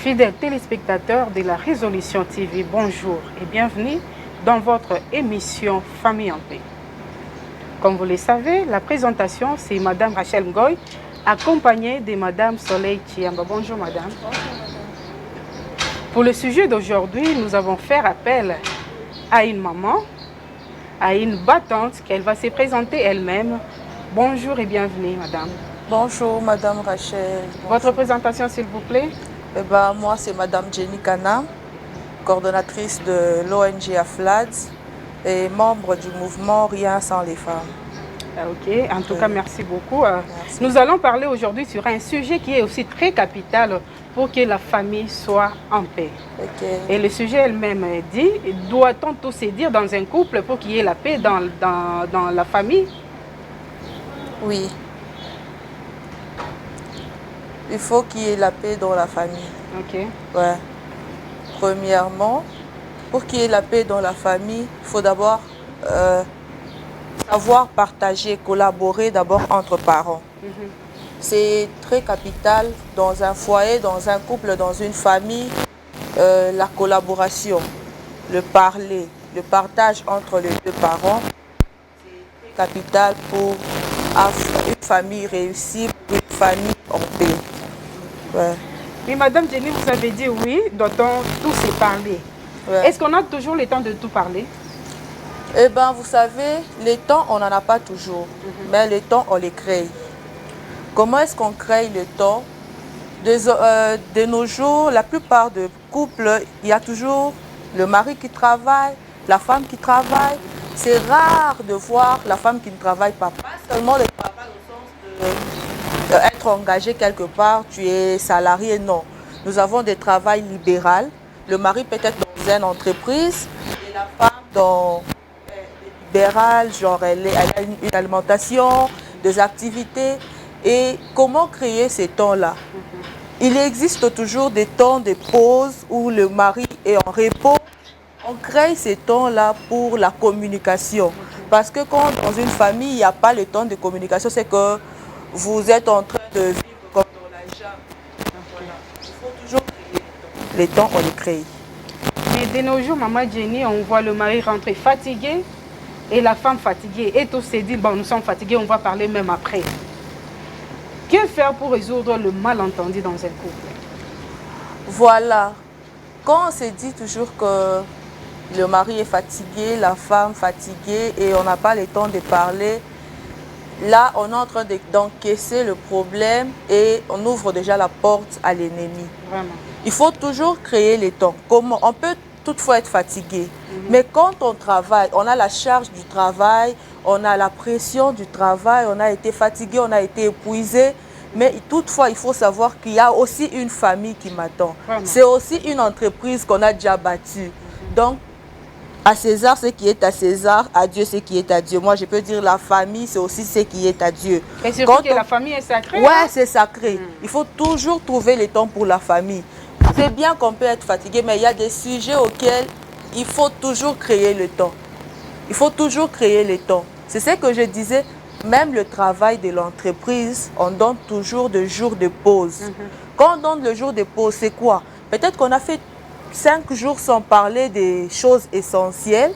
Fidèles téléspectateurs de la Résolution TV, bonjour et bienvenue dans votre émission Famille en paix. Comme vous le savez, la présentation, c'est Madame Rachel Ngoy, accompagnée de Madame Soleil Chiamba. Bonjour Madame. Bonjour Madame. Pour le sujet d'aujourd'hui, nous avons fait appel à une maman, à une battante, qu'elle va se présenter elle-même. Bonjour et bienvenue Madame. Bonjour Madame Rachel. Bonjour. Votre présentation s'il vous plaît. Moi c'est Madame Jenny Kana, coordonnatrice de l'ONG AFLAD et membre du mouvement Rien sans les femmes. Ok, en tout cas merci beaucoup. Merci. Nous allons parler aujourd'hui sur un sujet qui est aussi très capital pour que la famille soit en paix. Okay. Et le sujet elle-même dit, doit-on tout se dire dans un couple pour qu'il y ait la paix dans la famille? Oui. Il faut qu'il y ait la paix dans la famille. Ok. Ouais. Premièrement, pour qu'il y ait la paix dans la famille, il faut d'abord savoir partager, collaborer d'abord entre parents. C'est très capital dans un foyer, dans un couple, dans une famille, la collaboration, le parler, le partage entre les deux parents, c'est très capital pour une famille réussie, pour une famille en paix. Ouais. Mais Madame Jenny, vous avez dit oui, doit-on tous se parler. Ouais. Est-ce qu'on a toujours le temps de tout parler? Eh bien, vous savez, les temps, on n'en a pas toujours, mais les temps, on les crée. Comment est-ce qu'on crée le temps? De nos jours, la plupart des couples, il y a toujours le mari qui travaille, la femme qui travaille. C'est rare de voir la femme qui ne travaille pas. Pas seulement le travail au sens d'être engagé quelque part, tu es salarié, non. Nous avons des travails libéraux. Le mari peut être dans une entreprise et la femme dans libéral, genre elle a une alimentation, des activités. Et comment créer ces temps-là? Il existe toujours des temps de pause où le mari est en repos. On crée ces temps-là pour la communication. Parce que quand dans une famille, il n'y a pas le temps de communication, c'est que vous êtes en train de vivre comme dans la jungle. Voilà. Il faut toujours créer les temps, on les crée. Mais de nos jours, Maman Jenny, on voit le mari rentrer fatigué et la femme fatiguée. Et tous se disent, bon, nous sommes fatigués, on va parler même après. Que faire pour résoudre le malentendu dans un couple? Voilà. Quand on se dit toujours que le mari est fatigué, la femme fatiguée et on n'a pas le temps de parler, là, on est en train d'encaisser le problème et on ouvre déjà la porte à l'ennemi. Vraiment. Il faut toujours créer les temps. Comment? On peut toutefois être fatigué. Mais quand on travaille, on a la charge du travail, on a la pression du travail, on a été fatigué, on a été épuisé. Mais toutefois, il faut savoir qu'il y a aussi une famille qui m'attend. C'est aussi une entreprise qu'on a déjà battue. Donc, à César, ce qui est à César, à Dieu, ce qui est à Dieu. Moi, je peux dire la famille, c'est aussi ce qui est à Dieu. Et surtout que la famille est sacrée. Oui, c'est sacré. Il faut toujours trouver le temps pour la famille. C'est bien qu'on peut être fatigué, mais il y a des sujets auxquels il faut toujours créer le temps. Il faut toujours créer le temps. C'est ce que je disais, même le travail de l'entreprise, on donne toujours des jours de pause. Quand on donne le jour de pause, c'est quoi? Peut-être qu'on a fait 5 jours sans parler des choses essentielles,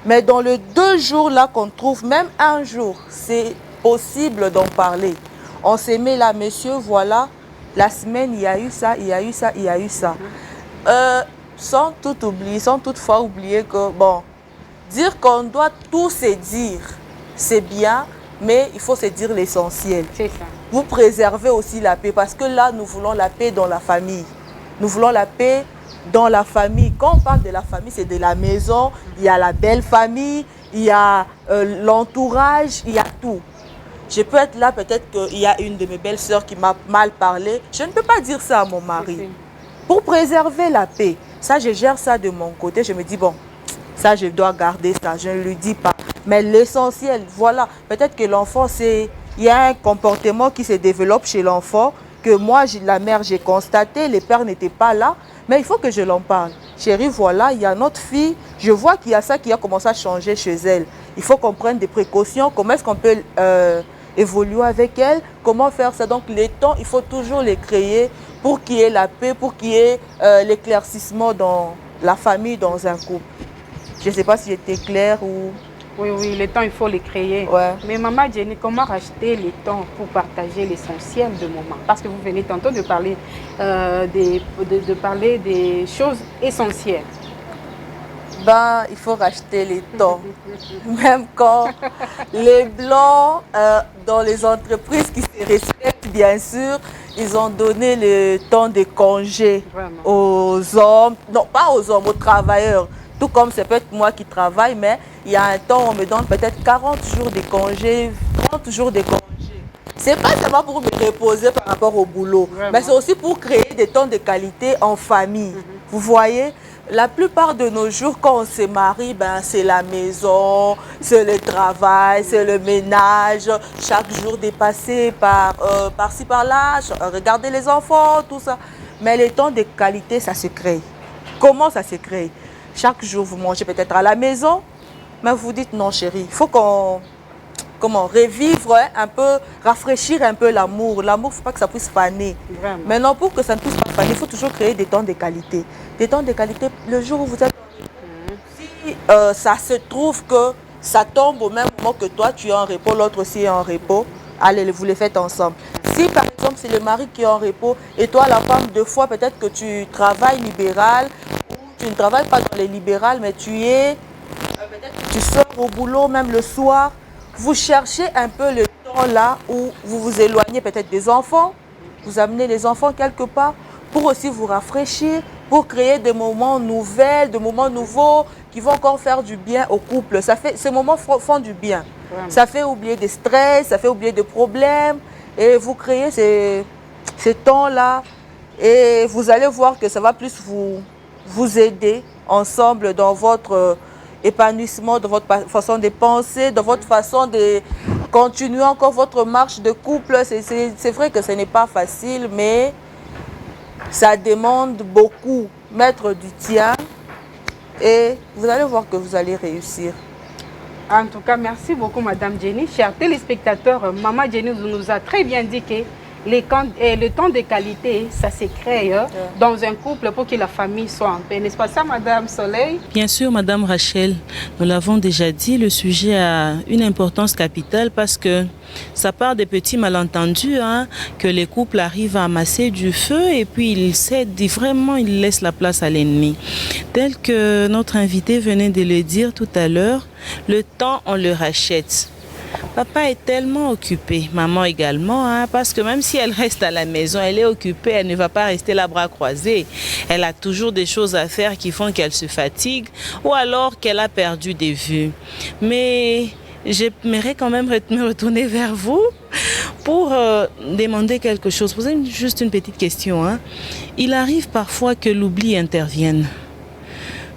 mais dans les 2 jours là qu'on trouve, même un jour, c'est possible d'en parler. On s'est mis là, monsieur, voilà, la semaine, il y a eu ça, il y a eu ça, il y a eu ça. Sans tout oublier, sans toutefois oublier que, bon, dire qu'on doit tout se dire, c'est bien, mais il faut se dire l'essentiel. C'est ça. Vous préservez aussi la paix, parce que là, nous voulons la paix dans la famille. Nous voulons la paix dans la famille. Quand on parle de la famille, c'est de la maison, il y a la belle famille, il y a l'entourage, il y a tout. Je peux être là, peut-être qu'il y a une de mes belles sœurs qui m'a mal parlé. Je ne peux pas dire ça à mon mari. Pour préserver la paix, ça, je gère ça de mon côté. Je me dis, bon, ça, je dois garder ça. Je ne lui dis pas. Mais l'essentiel, voilà. Peut-être que l'enfant, il y a un comportement qui se développe chez l'enfant que moi, la mère, j'ai constaté. Les pères n'étaient pas là. Mais il faut que je l'en parle. Chérie, voilà, il y a notre fille. Je vois qu'il y a ça qui a commencé à changer chez elle. Il faut qu'on prenne des précautions. Comment est-ce qu'on peut évoluer avec elle? Comment faire ça? Donc, les temps, il faut toujours les créer pour qu'il y ait la paix, pour qu'il y ait l'éclaircissement dans la famille, dans un couple. Je ne sais pas si j'étais claire ou... Oui, oui, le temps, il faut le créer. Ouais. Mais maman Jenny, comment racheter le temps pour partager l'essentiel de moment? Parce que vous venez tantôt de parler, parler des choses essentielles. Ben, il faut racheter les temps. Même quand les Blancs, dans les entreprises qui se respectent, bien sûr, ils ont donné le temps de congé aux hommes. Non, pas aux hommes, aux travailleurs. Tout comme c'est peut-être moi qui travaille, mais il y a un temps où on me donne peut-être 40 jours de congé, 30 jours de congé. C'est pas seulement pour me reposer par rapport au boulot, mais c'est aussi pour créer des temps de qualité en famille. Vous voyez, la plupart de nos jours, quand on se marie, ben, c'est la maison, c'est le travail, c'est le ménage. Chaque jour dépassé par-ci, par-là, regarder les enfants, tout ça. Mais les temps de qualité, ça se crée. Comment ça se crée? Chaque jour, vous mangez peut-être à la maison, mais vous dites non, chérie, il faut qu'on revivre un peu, rafraîchir un peu l'amour. L'amour, il ne faut pas que ça puisse faner. Vraiment. Maintenant, pour que ça ne puisse pas faner, il faut toujours créer des temps de qualité. Des temps de qualité, le jour où vous êtes en repos, si ça se trouve que ça tombe au même moment que toi, tu es en repos, l'autre aussi est en repos, allez, vous les faites ensemble. Si par exemple, c'est le mari qui est en repos et toi, la femme, deux fois, peut-être que tu travailles libéral, tu ne travailles pas dans les libérales, mais tu sors au boulot, même le soir. Vous cherchez un peu le temps là où vous vous éloignez peut-être des enfants. Vous amenez les enfants quelque part pour aussi vous rafraîchir, pour créer des moments nouvelles, des moments nouveaux qui vont encore faire du bien au couple. Ces moments font du bien. Vraiment. Ça fait oublier des stress, ça fait oublier des problèmes. Et vous créez ces temps-là et vous allez voir que ça va plus vous aider ensemble dans votre épanouissement, dans votre façon de penser, dans votre façon de continuer encore votre marche de couple. C'est vrai que ce n'est pas facile, mais ça demande beaucoup. Mettre du tien et vous allez voir que vous allez réussir. En tout cas, merci beaucoup, Madame Jenny. Chers téléspectateurs, Maman Jenny nous a très bien dit que le temps de qualité, ça se crée dans un couple pour que la famille soit en paix. N'est-ce pas ça, Madame Soleil? Bien sûr, Madame Rachel. Nous l'avons déjà dit, le sujet a une importance capitale parce que ça part des petits malentendus, que les couples arrivent à amasser du feu et puis ils cèdent, vraiment ils laissent la place à l'ennemi. Tel que notre invité venait de le dire tout à l'heure, le temps, on le rachète. Papa est tellement occupé, maman également, parce que même si elle reste à la maison, elle est occupée, elle ne va pas rester les bras croisés. Elle a toujours des choses à faire qui font qu'elle se fatigue ou alors qu'elle a perdu des vues. Mais j'aimerais quand même me retourner vers vous pour demander quelque chose, poser juste une petite question. Il arrive parfois que l'oubli intervienne.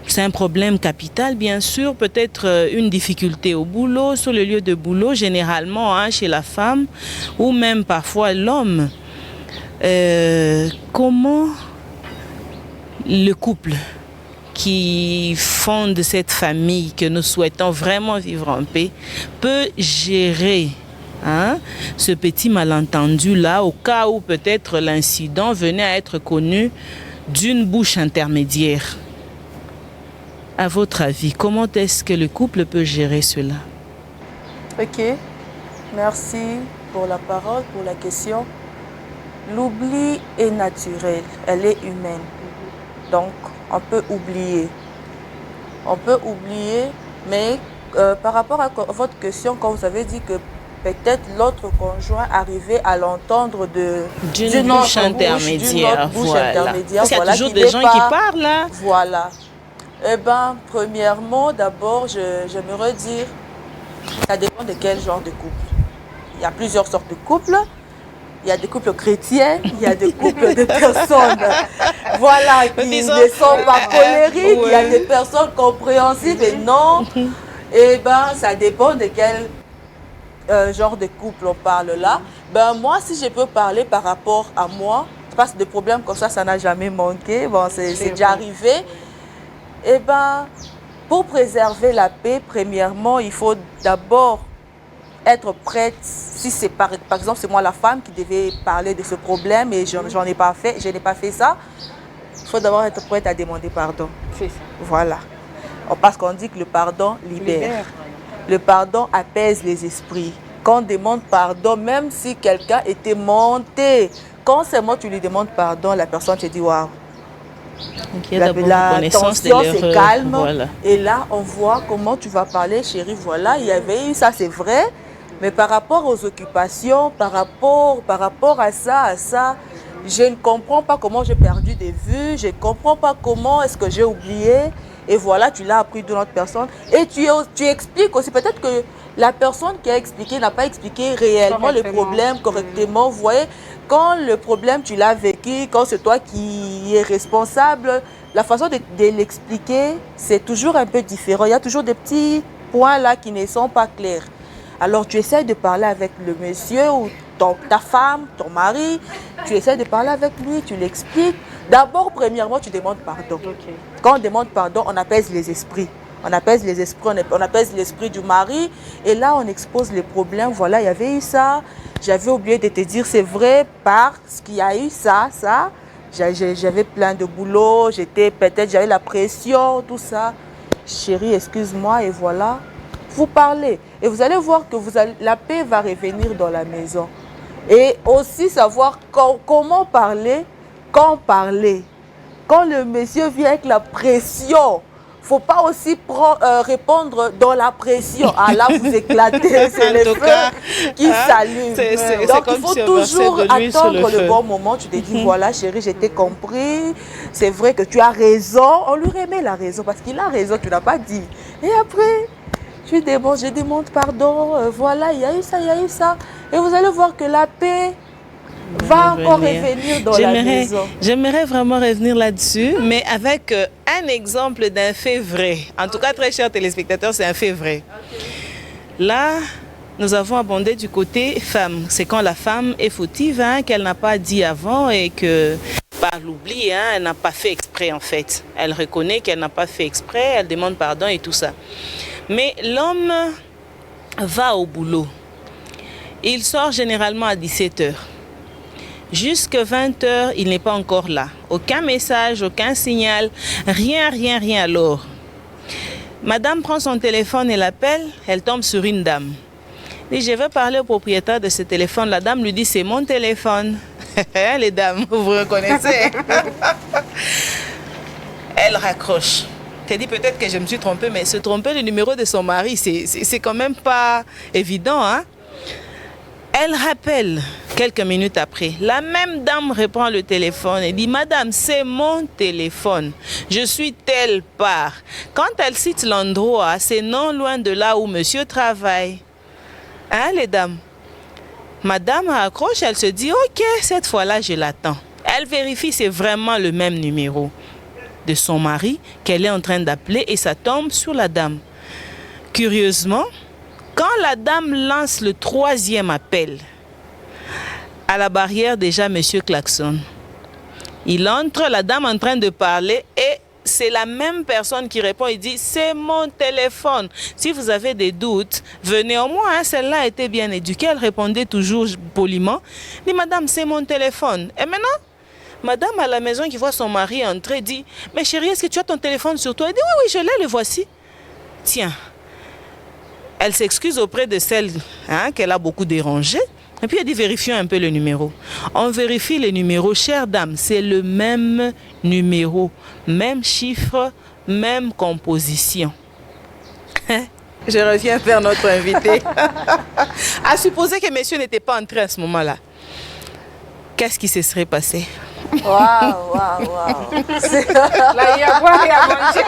C'est un problème capital, bien sûr, peut-être une difficulté au boulot, sur le lieu de boulot, généralement chez la femme ou même parfois l'homme. Comment le couple qui fonde cette famille que nous souhaitons vraiment vivre en paix peut gérer ce petit malentendu-là au cas où peut-être l'incident venait à être connu d'une bouche intermédiaire? À votre avis, comment est-ce que le couple peut gérer cela? Ok, merci pour la parole, pour la question. L'oubli est naturel, elle est humaine. Donc, on peut oublier. On peut oublier, mais par rapport à votre question, quand vous avez dit que peut-être l'autre conjoint arrivait à l'entendre d'une bouche intermédiaire. Parce qu'il y a toujours des gens qui parlent là. Voilà. Eh bien, premièrement, d'abord, j'aimerais dire, ça dépend de quel genre de couple. Il y a plusieurs sortes de couples. Il y a des couples chrétiens, il y a des couples de personnes voilà, qui ne sont pas colériques, il y a des personnes compréhensives et non. Eh bien, ça dépend de quel genre de couple on parle là. Ben, moi, si je peux parler par rapport à moi, parce que des problèmes comme ça n'a jamais manqué. Bon, c'est déjà arrivé. Eh bien, pour préserver la paix, premièrement, il faut d'abord être prête, si c'est par exemple c'est moi la femme qui devais parler de ce problème et je n'ai pas fait ça, il faut d'abord être prête à demander pardon. C'est ça. Voilà. Parce qu'on dit que le pardon libère. Le pardon apaise les esprits. Quand on demande pardon, même si quelqu'un était monté, quand seulement tu lui demandes pardon, la personne te dit waouh. La tension se calme. Voilà. Et là, on voit comment tu vas parler, chérie. Voilà, il y avait eu ça, c'est vrai. Mais par rapport aux occupations, par rapport à ça, je ne comprends pas comment j'ai perdu des vues. Je ne comprends pas comment est-ce que j'ai oublié. Et voilà, tu l'as appris d'une autre personne. Et tu expliques aussi. Peut-être que la personne qui a expliqué n'a pas expliqué réellement le problème correctement. Vous voyez, quand le problème, tu l'as vécu, quand c'est toi qui es responsable, la façon de l'expliquer, c'est toujours un peu différent. Il y a toujours des petits points là qui ne sont pas clairs. Alors, tu essaies de parler avec le monsieur ou ta femme, ton mari. Tu essaies de parler avec lui, tu l'expliques. D'abord, premièrement, tu demandes pardon. Okay. Quand on demande pardon, on apaise les esprits. On apaise les esprits, on apaise l'esprit du mari. Et là, on expose les problèmes. Voilà, il y avait eu ça. J'avais oublié de te dire, c'est vrai, parce qu'il y a eu ça. J'avais plein de boulot, j'avais la pression, tout ça. Chérie, excuse-moi, et voilà. Vous parlez. Et vous allez voir que la paix va revenir dans la maison. Et aussi savoir comment parler, quand parler. Quand le monsieur vient avec la pression, il ne faut pas aussi répondre dans la pression. Ah là, vous éclatez, c'est le feu qui s'allume. Donc, il faut toujours attendre le bon moment. Tu te dis, voilà, chérie, je t'ai compris. C'est vrai que tu as raison. On lui remet la raison parce qu'il a raison, tu ne l'as pas dit. Et après, je demande pardon. Voilà, il y a eu ça. Et vous allez voir que la paix va encore revenir dans la maison. J'aimerais vraiment revenir là-dessus, mais avec un exemple d'un fait vrai. En tout cas, très chers téléspectateurs, c'est un fait vrai. Okay. Là, nous avons abondé du côté femme. C'est quand la femme est fautive, qu'elle n'a pas dit avant et que par l'oubli, elle n'a pas fait exprès en fait. Elle reconnaît qu'elle n'a pas fait exprès, elle demande pardon et tout ça. Mais l'homme va au boulot. Il sort généralement à 17h. Jusqu'à 20h, il n'est pas encore là. Aucun message, aucun signal, rien alors. Madame prend son téléphone et l'appelle, elle tombe sur une dame. Elle dit, je veux parler au propriétaire de ce téléphone. La dame lui dit, c'est mon téléphone. Les dames, vous reconnaissez. Elle raccroche. Elle dit peut-être que je me suis trompée, mais se tromper le numéro de son mari, c'est quand même pas évident, hein? Elle rappelle quelques minutes après. La même dame reprend le téléphone et dit « Madame, c'est mon téléphone. Je suis telle part. » Quand elle cite l'endroit, c'est non loin de là où monsieur travaille. Hein, les dames? Madame accroche, elle se dit « Ok, cette fois-là, je l'attends. » Elle vérifie, c'est vraiment le même numéro de son mari qu'elle est en train d'appeler et ça tombe sur la dame. Curieusement, quand la dame lance le troisième appel, à la barrière déjà monsieur klaxonne. Il entre, la dame en train de parler et c'est la même personne qui répond. Il dit, c'est mon téléphone. Si vous avez des doutes, venez au moins. Celle-là était bien éduquée. Elle répondait toujours poliment. Il dit, madame, c'est mon téléphone. Et maintenant, madame à la maison qui voit son mari entrer dit, mais chérie, est-ce que tu as ton téléphone sur toi? Elle dit, oui, je l'ai, le voici. Tiens. Elle s'excuse auprès de celle qu'elle a beaucoup dérangée. Et puis elle dit, vérifions un peu le numéro. On vérifie les numéros. Chère dame, c'est le même numéro. Même chiffre, même composition. Je reviens vers notre invité. À supposer que monsieur n'était pas entré à ce moment-là. Qu'est-ce qui se serait passé? Waouh. Là, il y a à boire et à manger.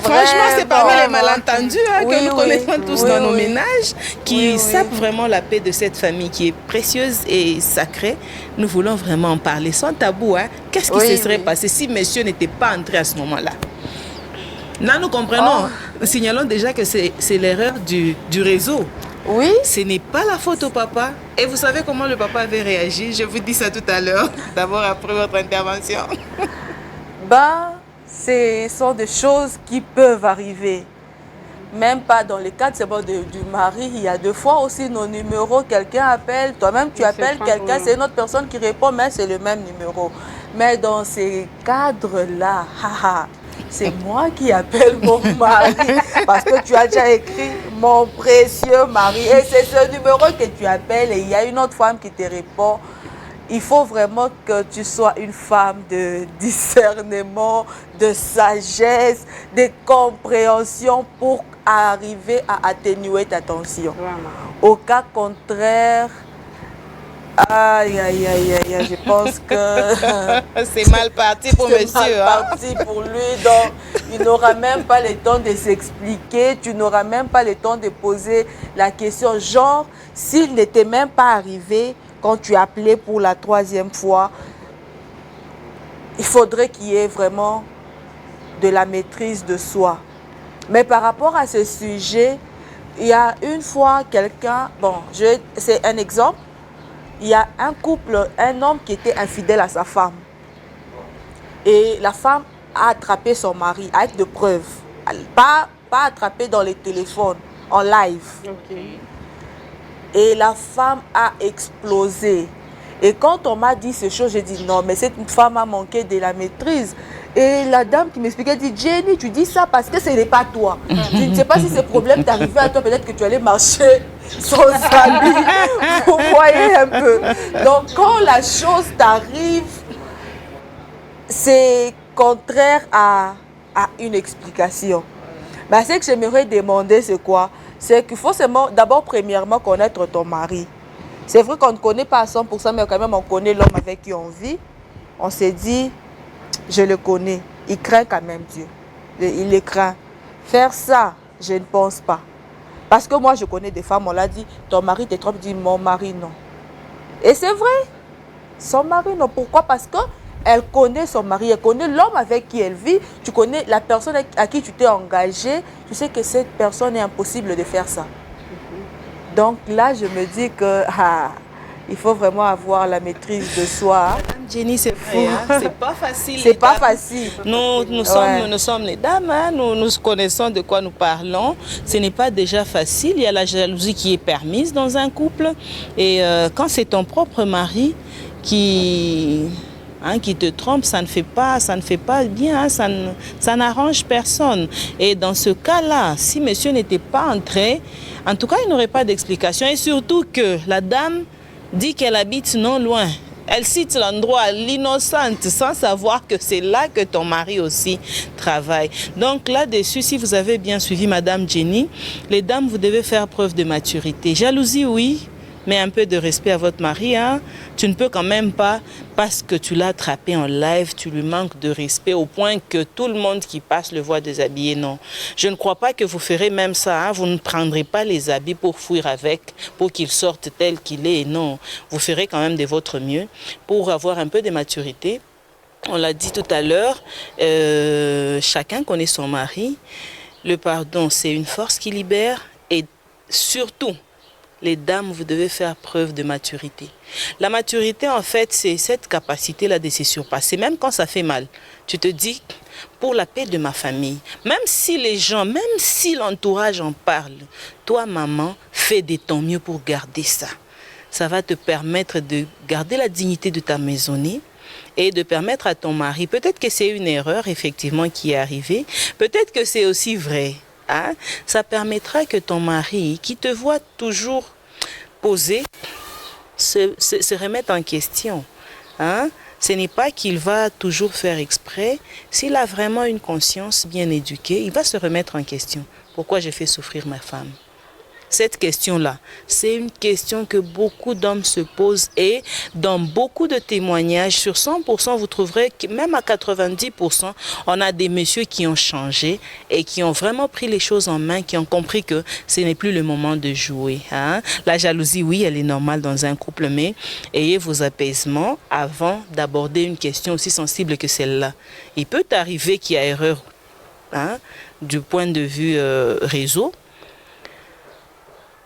Franchement, c'est parmi les malentendus que nous connaissons tous dans nos ménages qui sapent vraiment la paix de cette famille qui est précieuse et sacrée. Nous voulons vraiment en parler sans tabou. Qu'est-ce qui se serait passé si monsieur n'était pas entré à ce moment-là? Là, nous comprenons. Nous signalons déjà que c'est l'erreur du réseau. Oui. Ce n'est pas la faute au papa. Et vous savez comment le papa avait réagi? Je vous dis ça tout à l'heure. D'abord après votre intervention. Ce sont des choses qui peuvent arriver. même pas dans les cadres c'est bon, du mari, il y a deux fois aussi nos numéros, quelqu'un appelle, toi-même tu appelles quelqu'un, c'est une autre personne qui répond, mais c'est le même numéro. Mais dans ces cadres-là, c'est moi qui appelle mon mari parce que tu as déjà écrit mon précieux mari et c'est ce numéro que tu appelles et il y a une autre femme qui te répond. Il faut vraiment que tu sois une femme de discernement, de sagesse, de compréhension pour arriver à atténuer ta tension. Au cas contraire, aïe, aïe, aïe, aïe, je pense que c'est mal parti pour monsieur. C'est mal parti pour lui, donc il n'aura même pas le temps de s'expliquer, tu n'auras même pas le temps de poser la question. Genre, s'il n'était même pas arrivé quand tu appelais pour la 3e fois, il faudrait qu'il y ait vraiment de la maîtrise de soi. Mais par rapport à ce sujet, il y a une fois quelqu'un, bon, c'est un exemple, il y a un couple, un homme qui était infidèle à sa femme. Et la femme a attrapé son mari avec des preuves. Pas attrapé dans les téléphones, en live. Okay. Et la femme a explosé. Et quand on m'a dit ces choses, j'ai dit non, mais cette femme a manqué de la maîtrise. Et la dame qui m'expliquait dit, Jenny, tu dis ça parce que ce n'est pas toi. Je ne sais pas si ce problème t'arrivait à toi, peut-être que tu allais marcher sans habit. Vous voyez un peu. Donc quand la chose t'arrive, c'est contraire à une explication. Mais ce que j'aimerais demander, c'est quoi? C'est qu'il faut d'abord, premièrement, connaître ton mari. C'est vrai qu'on ne connaît pas à 100%, mais quand même, on connaît l'homme avec qui on vit. On s'est dit, je le connais. Il craint quand même Dieu. Il le craint. Faire ça, je ne pense pas. Parce que moi, je connais des femmes, on l'a dit, ton mari t'est trop, dit mon mari, non. Et c'est vrai. Son mari, non. Pourquoi? Parce que elle connaît son mari, elle connaît l'homme avec qui elle vit, tu connais la personne à qui tu t'es engagé, tu sais que cette personne est impossible de faire ça. Donc là, je me dis que il faut vraiment avoir la maîtrise de soi. Madame Jenny, c'est vrai, hein? C'est pas facile. C'est pas facile. Nous sommes les dames, hein? Nous connaissons de quoi nous parlons. Ce n'est pas déjà facile. Il y a la jalousie qui est permise dans un couple. Et quand c'est ton propre mari qui te trompe, ça ne fait pas bien, ça n'arrange personne. Et dans ce cas-là, si monsieur n'était pas entré, en tout cas, il n'aurait pas d'explication. Et surtout que la dame dit qu'elle habite non loin. Elle cite l'endroit, l'innocente, sans savoir que c'est là que ton mari aussi travaille. Donc là-dessus, si vous avez bien suivi Madame Jenny, les dames, vous devez faire preuve de maturité. Jalousie, oui, mais un peu de respect à votre mari. Hein? Tu ne peux quand même pas, parce que tu l'as attrapé en live, tu lui manques de respect au point que tout le monde qui passe le voit déshabillé. Non, je ne crois pas que vous ferez même ça. Hein? Vous ne prendrez pas les habits pour fuir avec, pour qu'il sorte tel qu'il est. Non, vous ferez quand même de votre mieux pour avoir un peu de maturité. On l'a dit tout à l'heure, chacun connaît son mari. Le pardon, c'est une force qui libère et surtout, les dames, vous devez faire preuve de maturité. La maturité, en fait, c'est cette capacité-là de se surpasser, même quand ça fait mal. Tu te dis, pour la paix de ma famille, même si les gens, même si l'entourage en parle, toi, maman, fais de ton mieux pour garder ça. Ça va te permettre de garder la dignité de ta maisonnée et de permettre à ton mari, peut-être que c'est une erreur, effectivement, qui est arrivée, peut-être que c'est aussi vrai. Hein? Ça permettra que ton mari, qui te voit toujours posé, se remette en question. Hein? Ce n'est pas qu'il va toujours faire exprès. S'il a vraiment une conscience bien éduquée, il va se remettre en question. Pourquoi j'ai fait souffrir ma femme? Cette question-là, c'est une question que beaucoup d'hommes se posent et dans beaucoup de témoignages, sur 100%, vous trouverez que même à 90%, on a des messieurs qui ont changé et qui ont vraiment pris les choses en main, qui ont compris que ce n'est plus le moment de jouer. Hein? La jalousie, oui, elle est normale dans un couple, mais ayez vos apaisements avant d'aborder une question aussi sensible que celle-là. Il peut arriver qu'il y ait erreur, hein, du point de vue réseau.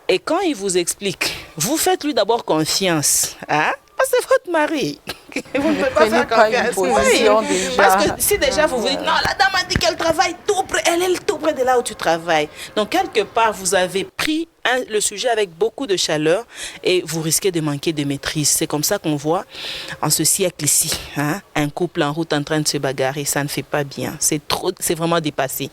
Et quand il vous explique, vous faites lui d'abord confiance. Hein? c'est votre mari. Vous ne pouvez pas Ce n'est faire pas une confiance. position Oui. déjà. Parce que si déjà vous vous dites, non, la dame a dit qu'elle travaille tout près, elle est tout près de là où tu travailles. Donc, quelque part, vous avez pris le sujet avec beaucoup de chaleur et vous risquez de manquer de maîtrise. C'est comme ça qu'on voit en ce siècle-ci, hein, un couple en route en train de se bagarrer. Ça ne fait pas bien. C'est vraiment dépassé.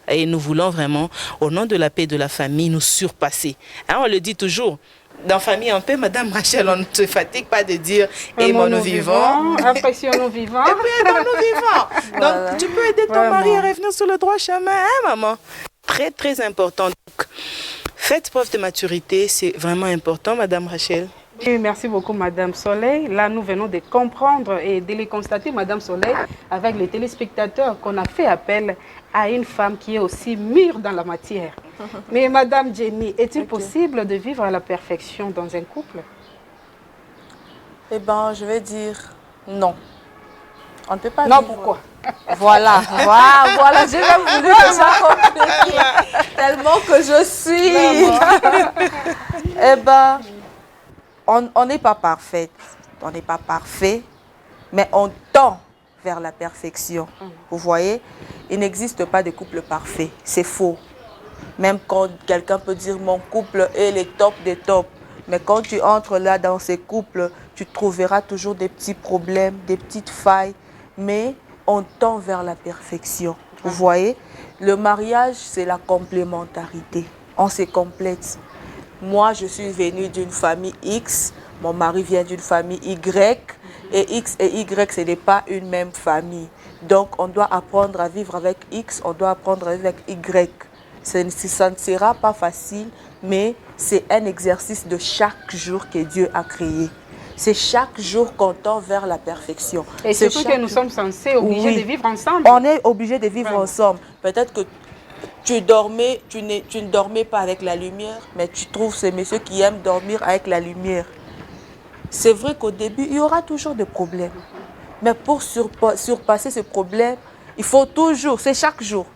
Et nous voulons vraiment, au nom de la paix de la famille, nous surpasser. Hein, on le dit toujours. Dans Famille en paix, Madame Rachel, on ne se fatigue pas de dire aimons-nous vivants, apprécions-nous vivants. et puis aidons-nous vivants. Voilà. Donc, tu peux aider ton mari à revenir sur le droit chemin, hein, maman? Très, très important. Donc, faites preuve de maturité, c'est vraiment important, Madame Rachel. Oui, merci beaucoup, Madame Soleil. Là, nous venons de comprendre et de les constater, Madame Soleil, avec les téléspectateurs, qu'on a fait appel à une femme qui est aussi mûre dans la matière. Mais Madame Jenny, est-il possible de vivre à la perfection dans un couple? Eh bien, je vais dire non. On ne peut pas Non, vivre. pourquoi? Voilà, voilà, j'ai même voulu déjà compliquer tellement que je suis. Eh bien, on n'est pas parfaite, on n'est pas parfait, mais on tend vers la perfection. Vous voyez, il n'existe pas de couple parfait, c'est faux. Même quand quelqu'un peut dire mon couple est le top des tops, mais quand tu entres là dans ces couples, tu trouveras toujours des petits problèmes, des petites failles, mais on tend vers la perfection. Vous voyez, le mariage, c'est la complémentarité. On se complète. Moi, je suis venue d'une famille X, mon mari vient d'une famille Y, et X et Y, ce n'est pas une même famille. Donc, on doit apprendre à vivre avec X, on doit apprendre à vivre avec Y. Ça ne sera pas facile, mais c'est un exercice de chaque jour que Dieu a créé. C'est chaque jour qu'on tend vers la perfection. Et surtout que nous sommes censés, obligés de vivre ensemble. On est obligés de vivre ensemble. Peut-être que tu ne dormais pas avec la lumière, mais tu trouves ces messieurs qui aiment dormir avec la lumière. C'est vrai qu'au début, il y aura toujours des problèmes. Mais pour surpasser ce problème, il faut toujours, c'est chaque jour.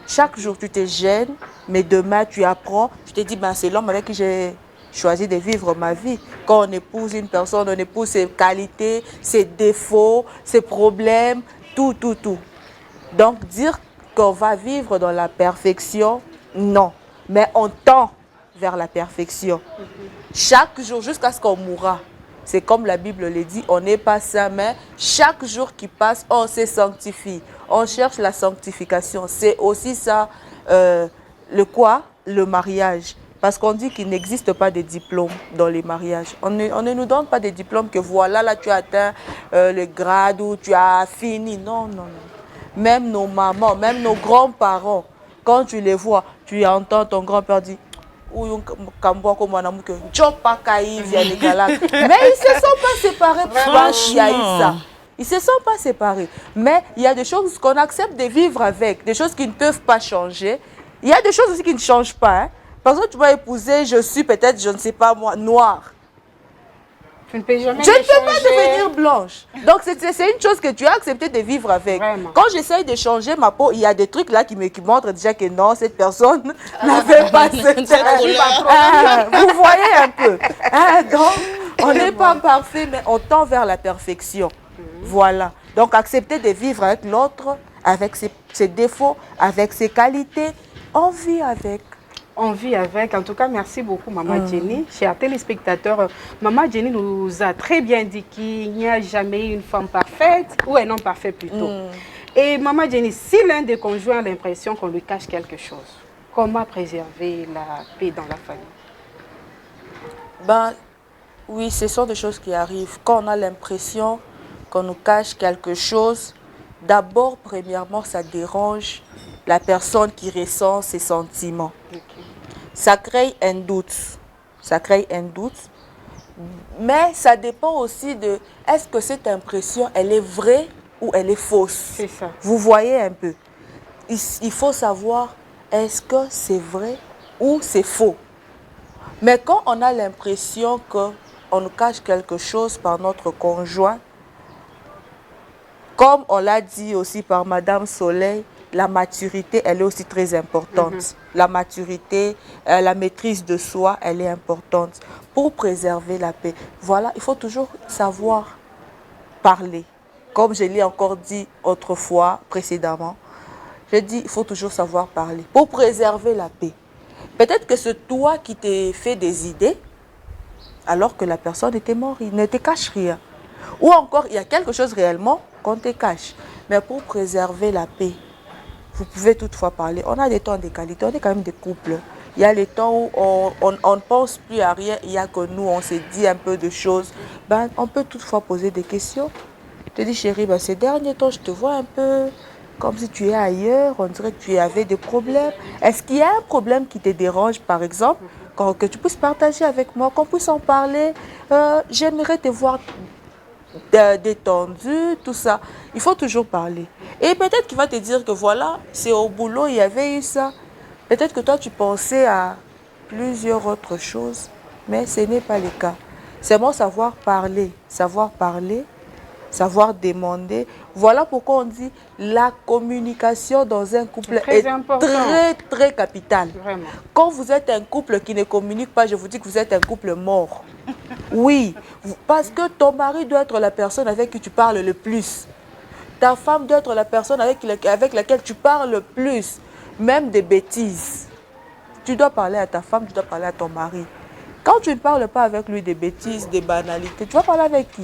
Chaque jour, tu te gênes, mais demain, tu apprends. Tu te dis, ben, c'est l'homme avec qui j'ai choisi de vivre ma vie. Quand on épouse une personne, on épouse ses qualités, ses défauts, ses problèmes, tout. Donc, dire qu'on va vivre dans la perfection, non. Mais on tend vers la perfection. Chaque jour, jusqu'à ce qu'on mourra. C'est comme la Bible le dit, on n'est pas saint, mais chaque jour qui passe, on se sanctifie. On cherche la sanctification. C'est aussi ça, le mariage. Parce qu'on dit qu'il n'existe pas de diplôme dans les mariages. On ne nous donne pas de diplôme que voilà, là tu as atteint le grade ou tu as fini. Non. Même nos mamans, même nos grands-parents, quand tu les vois, tu entends ton grand-père dire mais ils se sont pas séparés. Il y a eu ça. Ils se sont pas séparés. Mais il y a des choses qu'on accepte de vivre avec, des choses qui ne peuvent pas changer. Il y a des choses aussi qui ne changent pas. Hein. Par exemple, tu vas épouser, je suis peut-être, je ne sais pas moi, noire. Tu ne peux jamais je ne peux pas devenir blanche. Donc, c'est une chose que tu as accepté de vivre avec. Vraiment. Quand j'essaye de changer ma peau, il y a des trucs là qui montrent déjà que non, cette personne n'avait pas cette couleur. Vous voyez un peu. Donc, on n'est pas parfait, mais on tend vers la perfection. Voilà. Donc, accepter de vivre avec l'autre, avec ses défauts, avec ses qualités, on vit avec. On vit avec. En tout cas, merci beaucoup, Maman Jenny. Chers téléspectateurs, Maman Jenny nous a très bien dit qu'il n'y a jamais une femme parfaite, ou un homme parfait plutôt. Et Maman Jenny, si l'un des conjoints a l'impression qu'on lui cache quelque chose, comment préserver la paix dans la famille? Ben, oui, ce sont des choses qui arrivent. Quand on a l'impression qu'on nous cache quelque chose, d'abord, premièrement, ça dérange la personne qui ressent ses sentiments. Ça crée un doute. Mais ça dépend aussi de est-ce que cette impression, elle est vraie ou elle est fausse. C'est ça. Vous voyez un peu. Il faut savoir est-ce que c'est vrai ou c'est faux. Mais quand on a l'impression qu'on nous cache quelque chose par notre conjoint, comme on l'a dit aussi par Madame Soleil, la maturité, elle est aussi très importante. La maturité, la maîtrise de soi, elle est importante pour préserver la paix. Voilà, il faut toujours savoir parler. Comme je l'ai encore dit autrefois, précédemment, je dis il faut toujours savoir parler pour préserver la paix. Peut-être que c'est toi qui t'es fait des idées alors que la personne était morte, il ne te cache rien. Ou encore, il y a quelque chose réellement qu'on te cache. Mais pour préserver la paix, vous pouvez toutefois parler. On a des temps de qualité, on est quand même des couples. Il y a les temps où on ne pense plus à rien, il y a que nous, on se dit un peu de choses. Ben, on peut toutefois poser des questions. Je te dis, chérie, ben, ces derniers temps, je te vois un peu comme si tu es ailleurs. On dirait que tu avais des problèmes. Est-ce qu'il y a un problème qui te dérange, par exemple, que tu puisses partager avec moi, qu'on puisse en parler? J'aimerais te voir détendu, tout ça. Il faut toujours parler. Et peut-être qu'il va te dire que voilà, c'est au boulot, il y avait eu ça. Peut-être que toi, tu pensais à plusieurs autres choses, mais ce n'est pas le cas. C'est bon savoir parler, savoir demander. Voilà pourquoi on dit la communication dans un couple est très, très capitale. Vraiment. Quand vous êtes un couple qui ne communique pas, je vous dis que vous êtes un couple mort. Oui, parce que ton mari doit être la personne avec qui tu parles le plus. Ta femme doit être la personne avec laquelle tu parles le plus. Même des bêtises. Tu dois parler à ta femme, tu dois parler à ton mari. Quand tu ne parles pas avec lui des bêtises, des banalités, tu vas parler avec qui?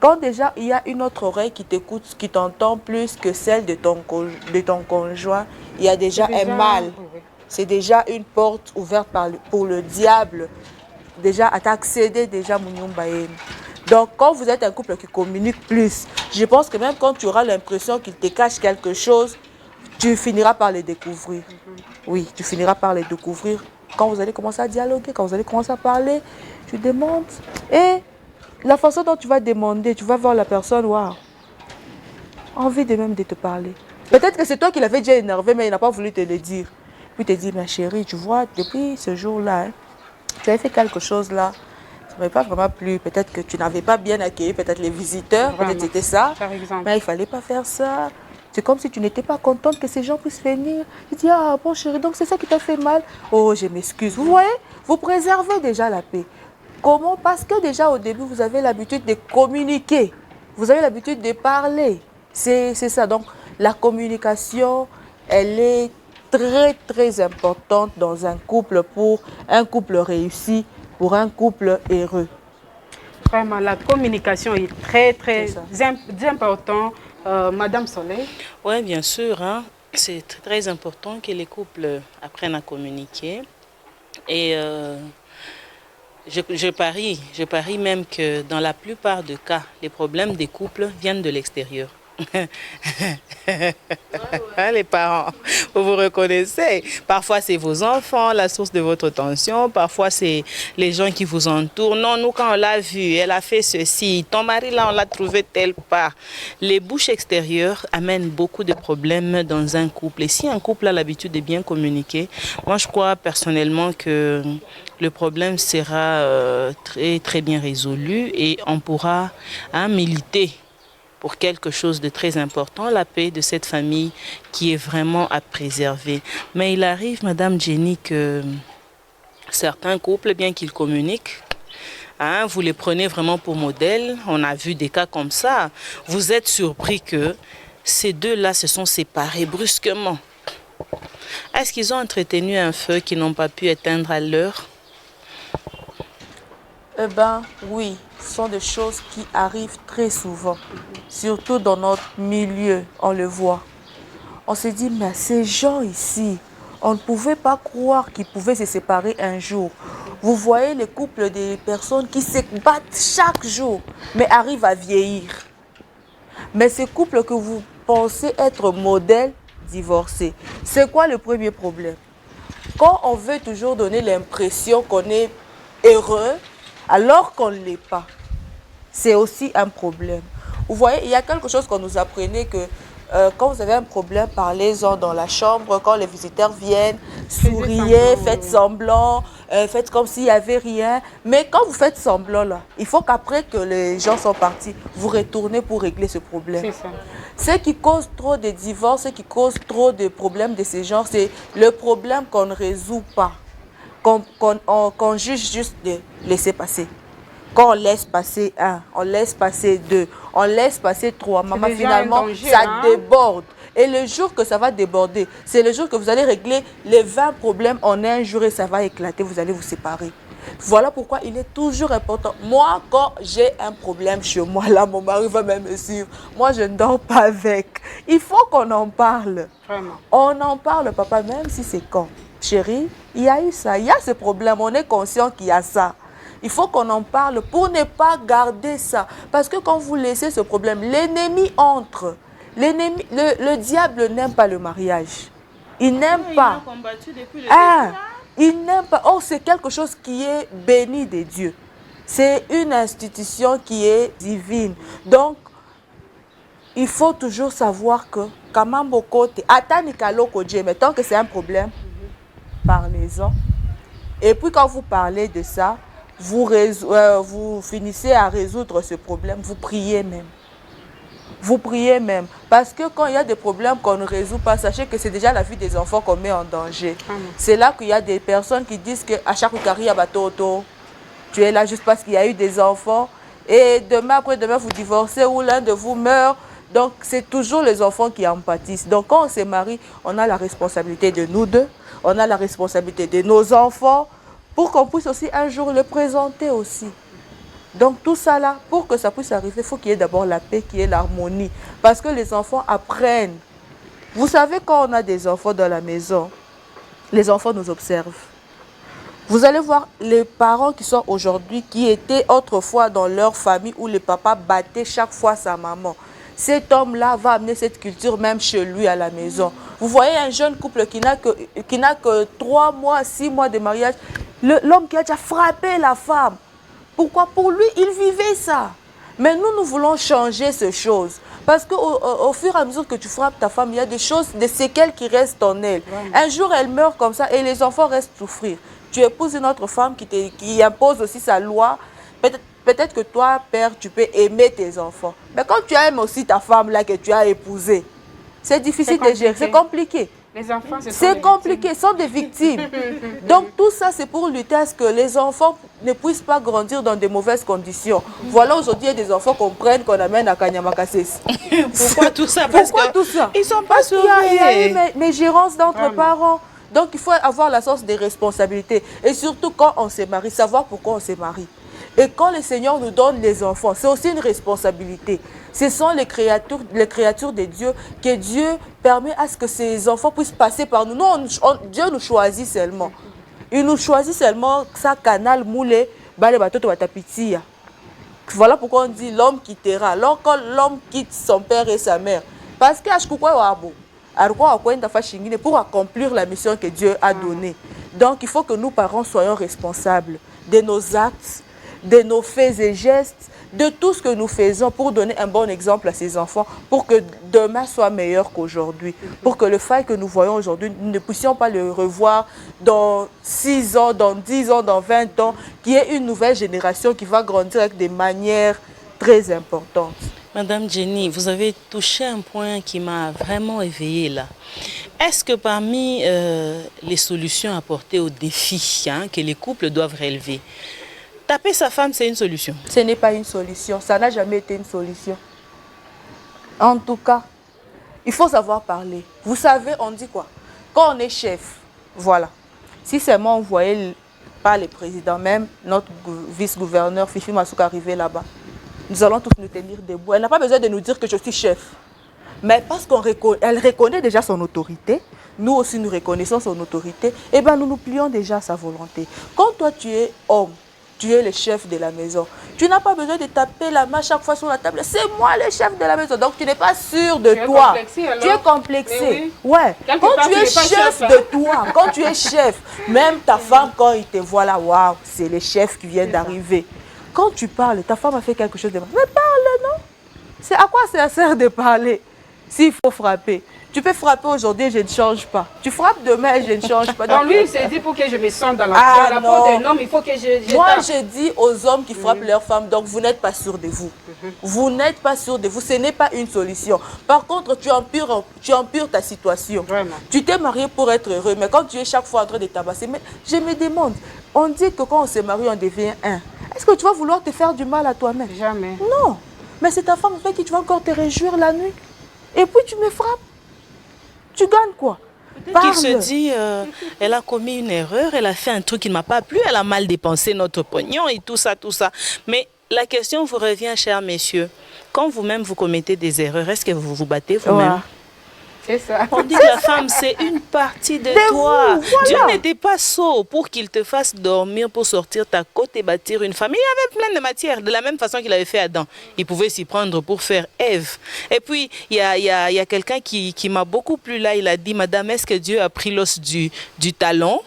Quand déjà il y a une autre oreille qui t'écoute, qui t'entend plus que celle de ton conjoint, il y a déjà un mal. C'est déjà une porte ouverte pour le diable. Déjà, à t'accéder déjà, Mouniumbaïen. Donc, quand vous êtes un couple qui communique plus, je pense que même quand tu auras l'impression qu'il te cache quelque chose, tu finiras par les découvrir. Oui, tu finiras par les découvrir. Quand vous allez commencer à dialoguer, quand vous allez commencer à parler, tu demandes. Et la façon dont tu vas demander, tu vas voir la personne, waouh, envie de même de te parler. Peut-être que c'est toi qui l'avais déjà énervé, mais il n'a pas voulu te le dire. Puis il te dit, ma chérie, tu vois, depuis ce jour-là, hein, tu avais fait quelque chose là, ça ne m'avait pas vraiment plu. Peut-être que tu n'avais pas bien accueilli, peut-être les visiteurs, peut-être c'était ça. Par exemple. Mais il ne fallait pas faire ça. C'est comme si tu n'étais pas contente que ces gens puissent venir. Tu dis, ah bon chérie, donc c'est ça qui t'a fait mal. Oh, je m'excuse. Vous voyez, vous préservez déjà la paix. Comment? Parce que déjà au début, vous avez l'habitude de communiquer. Vous avez l'habitude de parler. C'est ça. Donc, la communication, elle est très, très importante dans un couple pour un couple réussi, pour un couple heureux. Vraiment, la communication est très, très importante. Madame Soleil? Oui, bien sûr. Hein. C'est très important que les couples apprennent à communiquer. Et je parie même que dans la plupart des cas, les problèmes des couples viennent de l'extérieur. Les parents, vous vous reconnaissez. Parfois, c'est vos enfants, la source de votre tension. Parfois, c'est les gens qui vous entourent. Non, nous, quand on l'a vu, elle a fait ceci. Ton mari, là, on l'a trouvé tel part. Les bouches extérieures amènent beaucoup de problèmes dans un couple. Et si un couple a l'habitude de bien communiquer, moi, je crois personnellement que le problème sera très, très bien résolu et on pourra militer pour quelque chose de très important, la paix de cette famille qui est vraiment à préserver. Mais il arrive, Madame Jenny, que certains couples, bien qu'ils communiquent, hein, vous les prenez vraiment pour modèle. On a vu des cas comme ça. Vous êtes surpris que ces deux-là se sont séparés brusquement. Est-ce qu'ils ont entretenu un feu qu'ils n'ont pas pu éteindre à l'heure? Eh bien, oui, ce sont des choses qui arrivent très souvent. Surtout dans notre milieu, on le voit. On se dit, mais ces gens ici, on ne pouvait pas croire qu'ils pouvaient se séparer un jour. Vous voyez les couples des personnes qui se battent chaque jour, mais arrivent à vieillir. Mais ces couples que vous pensez être modèles, divorcés. C'est quoi le premier problème? Quand on veut toujours donner l'impression qu'on est heureux, alors qu'on ne l'est pas, c'est aussi un problème. Vous voyez, il y a quelque chose qu'on nous apprenait que quand vous avez un problème, parlez-en dans la chambre. Quand les visiteurs viennent, souriez, faites semblant, faites comme s'il n'y avait rien. Mais quand vous faites semblant, là, il faut qu'après que les gens sont partis, vous retournez pour régler ce problème. C'est ça. Ce qui cause trop de divorces, ce qui cause trop de problèmes de ce genre, c'est le problème qu'on ne résout pas, qu'on juge juste de laisser passer. Quand on laisse passer un, on laisse passer deux, on laisse passer trois, maman, finalement, danger, ça hein? déborde. Et le jour que ça va déborder, c'est le jour que vous allez régler les 20 problèmes en un jour et ça va éclater, vous allez vous séparer. Voilà pourquoi il est toujours important. Moi, quand j'ai un problème chez moi, là, mon mari va même me suivre. Moi, je ne dors pas avec. Il faut qu'on en parle. Vraiment. On en parle, papa, même si c'est quand. Chérie, il y a eu ça, il y a ce problème, on est conscient qu'il y a ça. Il faut qu'on en parle pour ne pas garder ça. Parce que quand vous laissez ce problème, l'ennemi entre. Le diable n'aime pas le mariage. Il n'aime pas. Il a combattu depuis le Ah, il n'aime pas. Oh, c'est quelque chose qui est béni de Dieu. C'est une institution qui est divine. Donc, il faut toujours savoir que, Kamambo Kote, Atanikalo Kodje, mais tant que c'est un problème, parlez-en. Et puis, quand vous parlez de ça, vous finissez à résoudre ce problème, vous priez même. Vous priez même. Parce que quand il y a des problèmes qu'on ne résout pas, sachez que c'est déjà la vie des enfants qu'on met en danger. C'est là qu'il y a des personnes qui disent qu'à chaque carrière, tu es là juste parce qu'il y a eu des enfants. Et demain, après-demain, vous divorcez ou l'un de vous meurt. Donc, c'est toujours les enfants qui en pâtissent. Donc, quand on se marie, on a la responsabilité de nous deux. On a la responsabilité de nos enfants pour qu'on puisse aussi un jour le présenter aussi. Donc tout ça là, pour que ça puisse arriver, il faut qu'il y ait d'abord la paix, qu'il y ait l'harmonie. Parce que les enfants apprennent. Vous savez, quand on a des enfants dans la maison, les enfants nous observent. Vous allez voir les parents qui sont aujourd'hui, qui étaient autrefois dans leur famille où le papa battait chaque fois sa maman. Cet homme-là va amener cette culture même chez lui à la maison. Vous voyez un jeune couple qui n'a que 3 mois, 6 mois de mariage, l'homme qui a déjà frappé la femme. Pourquoi? Pour lui, il vivait ça. Mais nous voulons changer ces choses. Parce qu'au fur et à mesure que tu frappes ta femme, il y a des choses, des séquelles qui restent en elle. Un jour, elle meurt comme ça et les enfants restent souffrir. Tu épouses une autre femme qui impose aussi sa loi. Peut-être que toi, père, tu peux aimer tes enfants. Mais quand tu aimes aussi ta femme là que tu as épousée, c'est difficile de gérer, c'est compliqué. Les enfants, c'est compliqué, sont des victimes. Donc tout ça, c'est pour lutter à ce que les enfants ne puissent pas grandir dans de mauvaises conditions. Voilà, aujourd'hui, il y a des enfants qu'on prenne, qu'on amène à Kanyamakassis. Pourquoi tout ça? Pourquoi tout ça? Ils ne sont pas sauvés. Il y a eu mes gérances d'entre parents. Donc il faut avoir la sens des responsabilités. Et surtout quand on se marie, savoir pourquoi on se marie. Et quand le Seigneur nous donne les enfants, c'est aussi une responsabilité. Ce sont les créatures de Dieu que Dieu permet à ce que ces enfants puissent passer par nous. Dieu nous choisit seulement. Il nous choisit seulement ça canal moulé, voilà pourquoi on dit l'homme quittera. Alors quand l'homme quitte son père et sa mère, parce que pour accomplir la mission que Dieu a donnée. Donc il faut que nous parents soyons responsables de nos actes, de nos faits et gestes, de tout ce que nous faisons pour donner un bon exemple à ces enfants, pour que demain soit meilleur qu'aujourd'hui, pour que le faille que nous voyons aujourd'hui, nous ne puissions pas le revoir dans 6 ans, dans 10 ans, dans 20 ans, qu'il y ait une nouvelle génération qui va grandir avec des manières très importantes. Madame Jenny, vous avez touché un point qui m'a vraiment éveillée là. Est-ce que parmi les solutions apportées aux défis que les couples doivent relever, taper sa femme, c'est une solution? Ce n'est pas une solution. Ça n'a jamais été une solution. En tout cas, il faut savoir parler. Vous savez, on dit quoi? Quand on est chef, voilà. Si seulement on voyait pas le président, même notre vice-gouverneur Fifi Masuka arriver là-bas, nous allons tous nous tenir debout. Elle n'a pas besoin de nous dire que je suis chef. Mais parce qu'elle reconnaît déjà son autorité, nous aussi nous reconnaissons son autorité, et bien nous nous plions déjà à sa volonté. Quand toi tu es homme, tu es le chef de la maison. Tu n'as pas besoin de taper la main chaque fois sur la table. C'est moi le chef de la maison. Donc tu n'es pas sûr de toi. Tu es complexé. Oui. Ouais. Quand tu es chef de toi, quand tu es chef, même ta femme, quand il te voit là, waouh, c'est le chef qui vient d'arriver. Quand tu parles, ta femme a fait quelque chose de mal. Mais parle, non? C'est à quoi ça sert de parler? s'il faut frapper. Tu peux frapper aujourd'hui, je ne change pas. Tu frappes demain et je ne change pas. Donc lui, il s'est dit pour que je me sente dans la peau d'un homme, il faut que je Moi, tape. je dis aux hommes qui frappent leurs femmes, donc vous n'êtes pas sûr de vous. Vous n'êtes pas sûr de vous, ce n'est pas une solution. Par contre, tu empires ta situation. Vraiment. Tu t'es marié pour être heureux, mais quand tu es chaque fois en train de tabasser, mais je me demande, on dit que quand on se marie, on devient un. Est-ce que tu vas vouloir te faire du mal à toi-même? Jamais. Non. Mais c'est ta femme avec qui tu vas encore te réjouir la nuit. Et puis tu me frappes. Tu gagnes quoi? Qu'il se dit, elle a commis une erreur, elle a fait un truc qui ne m'a pas plu, elle a mal dépensé notre pognon et tout ça, tout ça. Mais la question vous revient, chers messieurs. Quand vous-même vous commettez des erreurs, est-ce que vous vous battez vous-même? Ouais. C'est ça. On dit que la femme, c'est une partie de toi. vous, voilà. Dieu n'était pas sot pour qu'il te fasse dormir, pour sortir ta côte et bâtir une famille. Il avait plein de matières, de la même façon qu'il avait fait Adam. Il pouvait s'y prendre pour faire Ève. Et puis, il y a quelqu'un qui m'a beaucoup plu là. Il a dit, Madame, est-ce que Dieu a pris l'os du talon?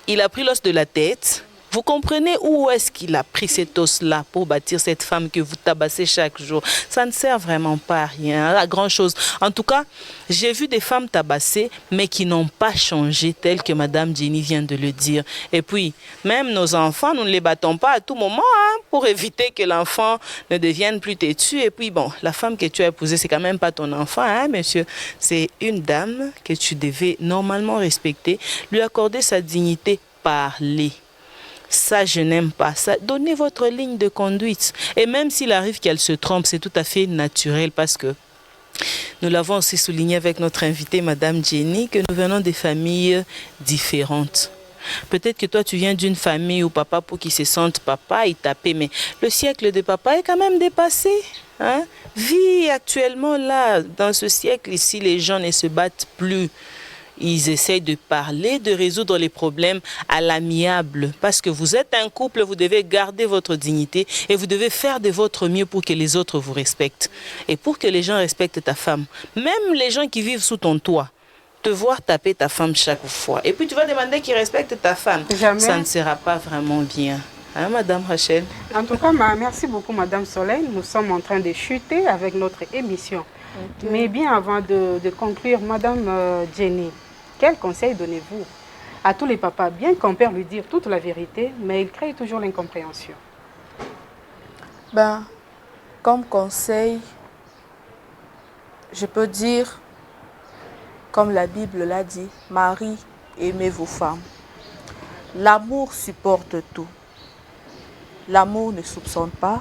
Il a pris l'os de la tête. Vous comprenez où est-ce qu'il a pris cet os-là pour bâtir cette femme que vous tabassez chaque jour? Ça ne sert vraiment pas à rien, à grand-chose. En tout cas, j'ai vu des femmes tabassées, mais qui n'ont pas changé, tel que Madame Jenny vient de le dire. Et puis, même nos enfants, nous ne les battons pas à tout moment, hein, pour éviter que l'enfant ne devienne plus têtu. Et puis, bon, la femme que tu as épousée, c'est quand même pas ton enfant, hein, monsieur. C'est une dame que tu devais normalement respecter, lui accorder sa dignité, parler. Ça, je n'aime pas ça. Donnez votre ligne de conduite. Et même s'il arrive qu'elle se trompe, c'est tout à fait naturel parce que nous l'avons aussi souligné avec notre invitée, Madame Jenny, que nous venons des familles différentes. Peut-être que toi, tu viens d'une famille où papa, pour qu'il se sente papa, il tapait. Mais le siècle de papa est quand même dépassé. Hein? Vie actuellement, là, dans ce siècle ici, les gens ne se battent plus. Ils essayent de parler, de résoudre les problèmes à l'amiable. Parce que vous êtes un couple, vous devez garder votre dignité et vous devez faire de votre mieux pour que les autres vous respectent. Et pour que les gens respectent ta femme. Même les gens qui vivent sous ton toit, te voir taper ta femme chaque fois. Et puis tu vas demander qu'ils respectent ta femme. Jamais. Ça ne sera pas vraiment bien. Hein, Madame Rachel? En tout cas, merci beaucoup, Madame Soleil. Nous sommes en train de chuter avec notre émission. Okay. Mais bien avant de conclure, Madame Jenny, quel conseil donnez-vous à tous les papas, bien qu'on peut lui dire toute la vérité, mais il crée toujours l'incompréhension? Ben, comme conseil, je peux dire, comme la Bible l'a dit, Marie, aimez vos femmes. L'amour supporte tout. L'amour ne soupçonne pas.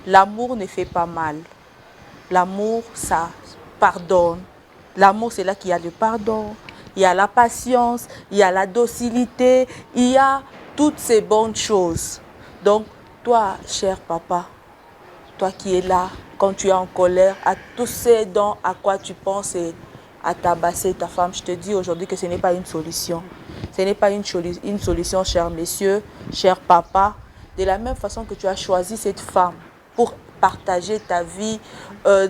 L'amour ne fait pas mal. L'amour, ça pardonne. L'amour, c'est là qu'il y a le pardon. Il y a la patience, il y a la docilité, il y a toutes ces bonnes choses. Donc, toi, cher papa, toi qui es là, quand tu es en colère, à tous ces dons à quoi tu penses et à tabasser ta femme, je te dis aujourd'hui que ce n'est pas une solution. Ce n'est pas une solution, chers messieurs, chers papas. De la même façon que tu as choisi cette femme pour partager ta vie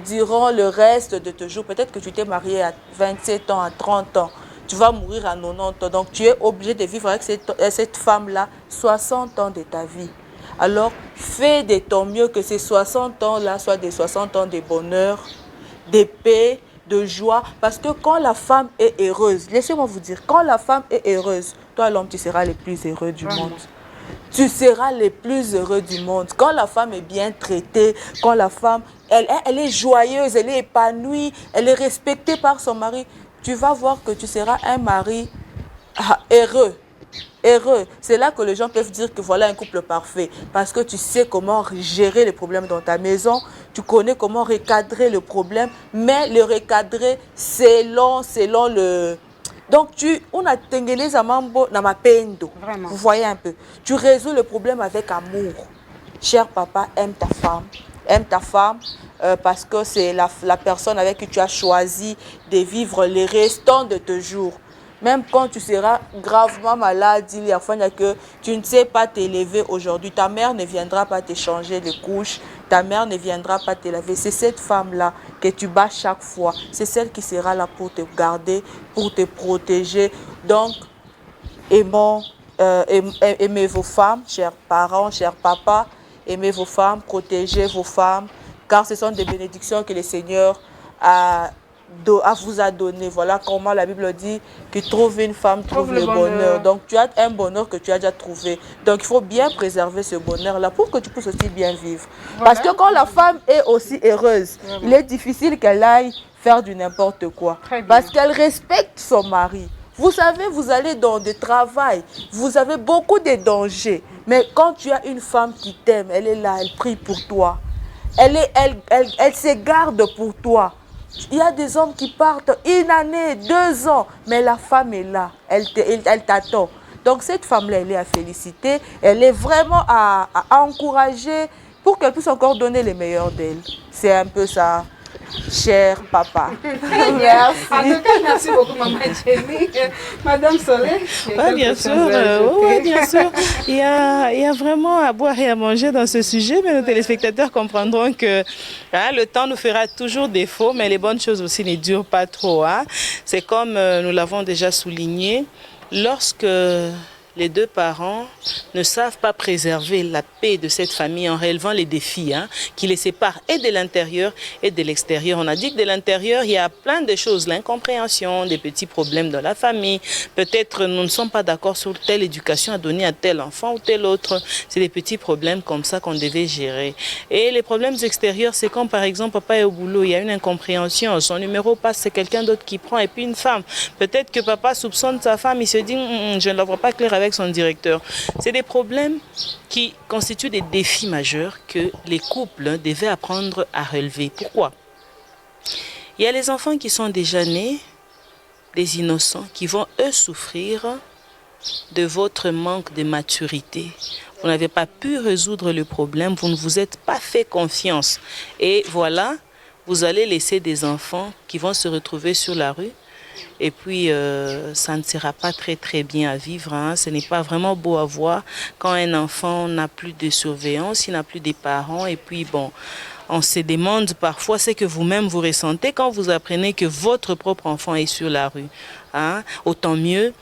durant le reste de tes jours. Peut-être que tu t'es marié à 27 ans, à 30 ans. Tu vas mourir à 90 ans. Donc, tu es obligé de vivre avec cette femme-là 60 ans de ta vie. Alors, fais de ton mieux que ces 60 ans-là soient des 60 ans de bonheur, de paix, de joie. Parce que quand la femme est heureuse, laissez-moi vous dire, quand la femme est heureuse, toi, l'homme, tu seras le plus heureux du monde. Tu seras le plus heureux du monde. Quand la femme est bien traitée, quand la femme, elle est joyeuse, elle est épanouie, elle est respectée par son mari, tu vas voir que tu seras un mari heureux. Heureux. C'est là que les gens peuvent dire que voilà un couple parfait. Parce que tu sais comment gérer les problèmes dans ta maison. Tu connais comment recadrer le problème. Mais le recadrer selon le... Donc, on a tengeneza mambo na mapendo. Vraiment. Vous voyez un peu. Tu résous le problème avec amour. Cher papa, aime ta femme. Aime ta femme parce que c'est la personne avec qui tu as choisi de vivre les restants de tes jours. Même quand tu seras gravement malade, il y a que tu ne sais pas t'élever aujourd'hui. Ta mère ne viendra pas te changer les couches. Ta mère ne viendra pas te laver. C'est cette femme-là que tu bats chaque fois. C'est celle qui sera là pour te garder, pour te protéger. Donc, aimez vos femmes, chers parents, chers papas. Aimez vos femmes, protégez vos femmes. Car ce sont des bénédictions que le Seigneur a vous a donné. Voilà comment la Bible dit que trouve une femme, trouve le bonheur. Donc tu as un bonheur que tu as déjà trouvé. Donc il faut bien préserver ce bonheur-là pour que tu puisses aussi bien vivre. Voilà. Parce que quand la femme est aussi heureuse, il est difficile qu'elle aille faire du n'importe quoi. Parce qu'elle respecte son mari. Vous savez, vous allez dans le travail, vous avez beaucoup de dangers. Mais quand tu as une femme qui t'aime, elle est là, elle prie pour toi. Elle se garde pour toi. Il y a des hommes qui partent 1 année, 2 ans, mais la femme est là, elle t'attend. Donc cette femme-là, elle est à féliciter, elle est vraiment à encourager pour qu'elle puisse encore donner le meilleur d'elle. C'est un peu ça. Cher papa. Merci. En tout cas, merci beaucoup, Maman Jenny. Madame Soleil. Oui, bien sûr. Oui, bien sûr. Il y a vraiment à boire et à manger dans ce sujet, mais nos téléspectateurs comprendront que le temps nous fera toujours défaut, mais les bonnes choses aussi ne durent pas trop. C'est comme nous l'avons déjà souligné, lorsque les 2 parents ne savent pas préserver la paix de cette famille en relevant les défis qui les séparent et de l'intérieur et de l'extérieur. On a dit que de l'intérieur, il y a plein de choses, l'incompréhension, des petits problèmes dans la famille. Peut-être nous ne sommes pas d'accord sur telle éducation à donner à tel enfant ou tel autre. C'est des petits problèmes comme ça qu'on devait gérer. Et les problèmes extérieurs, c'est quand par exemple papa est au boulot, il y a une incompréhension, son numéro passe, c'est quelqu'un d'autre qui prend et puis une femme. Peut-être que papa soupçonne sa femme, il se dit je ne la vois pas clair avec son directeur. C'est des problèmes qui constituent des défis majeurs que les couples devaient apprendre à relever. Pourquoi? Il y a les enfants qui sont déjà nés, des innocents, qui vont eux souffrir de votre manque de maturité. Vous n'avez pas pu résoudre le problème, vous ne vous êtes pas fait confiance. Et voilà, vous allez laisser des enfants qui vont se retrouver sur la rue. Et puis, ça ne sera pas très bien à vivre. Ce n'est pas vraiment beau à voir quand un enfant n'a plus de surveillance, il n'a plus de parents. Et puis, bon, on se demande parfois ce que vous-même vous ressentez quand vous apprenez que votre propre enfant est sur la rue. Autant mieux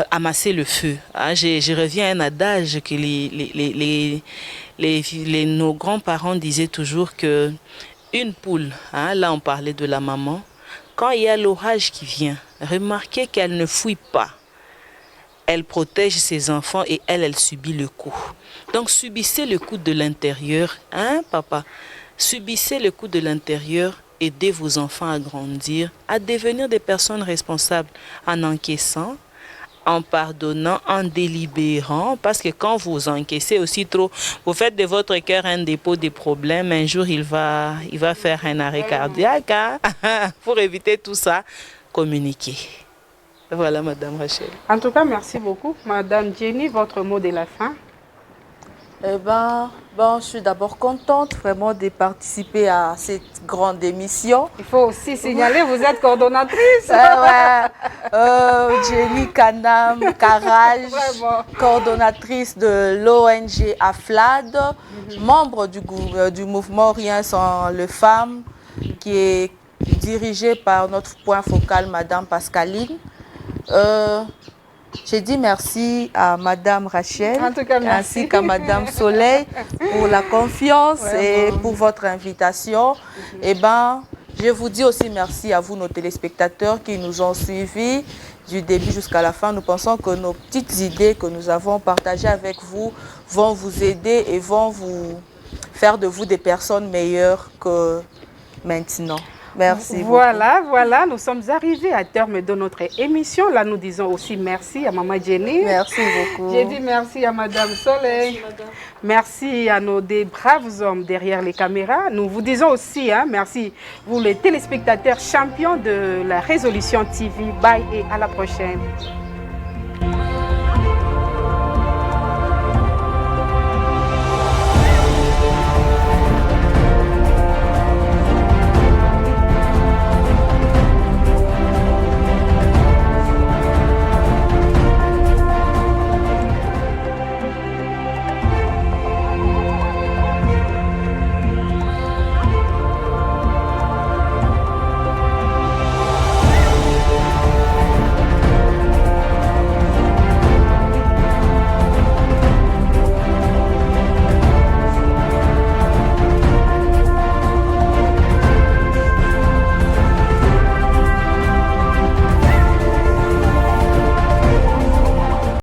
amasser le feu. Je reviens à un adage que nos grands-parents disaient toujours que une poule, là on parlait de la maman, quand il y a l'orage qui vient, remarquez qu'elle ne fuit pas. Elle protège ses enfants et elle subit le coup. Donc subissez le coup de l'intérieur, papa? Subissez le coup de l'intérieur, aidez vos enfants à grandir, à devenir des personnes responsables en encaissant, en pardonnant, en délibérant, parce que quand vous encaissez aussi trop, vous faites de votre cœur un dépôt de problèmes. Un jour, il va faire un arrêt cardiaque. Pour éviter tout ça, communiquez. Voilà, Madame Rachel. En tout cas, merci beaucoup. Madame Jenny, votre mot de la fin? Je suis d'abord contente vraiment de participer à cette grande émission. Il faut aussi signaler, vous êtes coordonnatrice. Jenny Kanam Karaj, coordonnatrice de l'ONG AFLAD, membre du mouvement Rien sans les femmes, qui est dirigé par notre point focal, Madame Pascaline. J'ai dit merci à Madame Rachel, ainsi qu'à Madame Soleil pour la confiance et pour votre invitation. Je vous dis aussi merci à vous, nos téléspectateurs qui nous ont suivis du début jusqu'à la fin. Nous pensons que nos petites idées que nous avons partagées avec vous vont vous aider et vont vous faire de vous des personnes meilleures que maintenant. Merci beaucoup. Voilà, nous sommes arrivés à terme de notre émission. Là, nous disons aussi merci à Maman Jenny. Merci beaucoup. J'ai dit merci à Madame Soleil. Merci, madame. Merci à nos des braves hommes derrière les caméras. Nous vous disons aussi merci, vous les téléspectateurs champions de la Résolution TV. Bye et à la prochaine.